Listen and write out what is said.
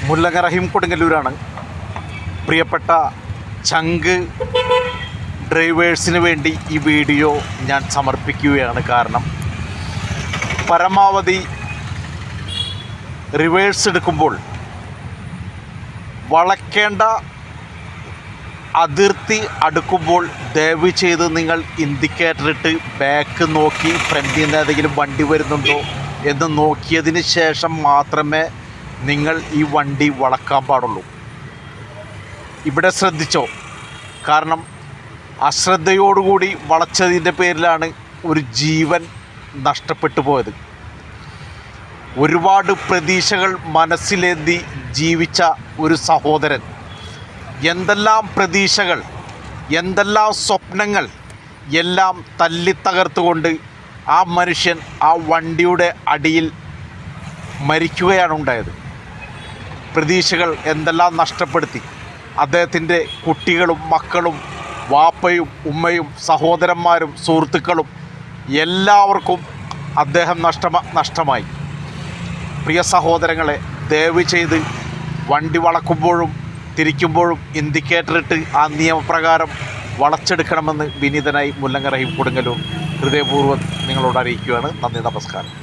മുല്ലങ്ങ റഹീം കൊടുങ്ങല്ലൂരാണ്. പ്രിയപ്പെട്ട ചങ്ക് ഡ്രൈവേഴ്സിന് വേണ്ടി ഈ വീഡിയോ ഞാൻ സമർപ്പിക്കുകയാണ്. കാരണം പരമാവധി റിവേഴ്സ് എടുക്കുമ്പോൾ വളയ്ക്കേണ്ട അതിർത്തി അടുക്കുമ്പോൾ ദയവ് ചെയ്ത് നിങ്ങൾ ഇൻഡിക്കേറ്റർ ഇട്ട് ബാക്ക് നോക്കി ഫ്രണ്ടിൽ നിന്ന് ഏതെങ്കിലും വണ്ടി വരുന്നുണ്ടോ എന്ന് നോക്കിയതിന് ശേഷം മാത്രമേ നിങ്ങൾ ഈ വണ്ടി വളക്കാൻ പാടുള്ളൂ. ഇവിടെ ശ്രദ്ധിച്ചോ, കാരണം അശ്രദ്ധയോടുകൂടി വളച്ചതിൻ്റെ പേരിലാണ് ഒരു ജീവൻ നഷ്ടപ്പെട്ടു പോയത്. ഒരുപാട് പ്രതീക്ഷകൾ മനസ്സിലേന്തി ജീവിച്ച ഒരു സഹോദരൻ, എന്തെല്ലാം പ്രതീക്ഷകൾ, എന്തെല്ലാം സ്വപ്നങ്ങൾ എല്ലാം തല്ലിത്തകർത്തുകൊണ്ട് ആ മനുഷ്യൻ ആ വണ്ടിയുടെ അടിയിൽ മരിക്കുകയാണ് ഉണ്ടായത്. പ്രതീക്ഷകൾ എന്തെല്ലാം നഷ്ടപ്പെടുത്തി. അദ്ദേഹത്തിൻ്റെ കുട്ടികളും മക്കളും വാപ്പയും ഉമ്മയും സഹോദരന്മാരും സുഹൃത്തുക്കളും എല്ലാവർക്കും അദ്ദേഹം നഷ്ടമായി. പ്രിയ സഹോദരങ്ങളെ, ദയവ് ചെയ്ത് വണ്ടി വളക്കുമ്പോഴും തിരിക്കുമ്പോഴും ഇൻഡിക്കേറ്റർ ഇട്ട് ആ നിയമപ്രകാരം വളച്ചെടുക്കണമെന്ന് വിനീതനായി മുല്ലങ്ങ റഹീം കൊടുങ്ങല്ലൂർ ഹൃദയപൂർവ്വം നിങ്ങളോട് അറിയിക്കുകയാണ്. നന്ദി, നമസ്കാരം.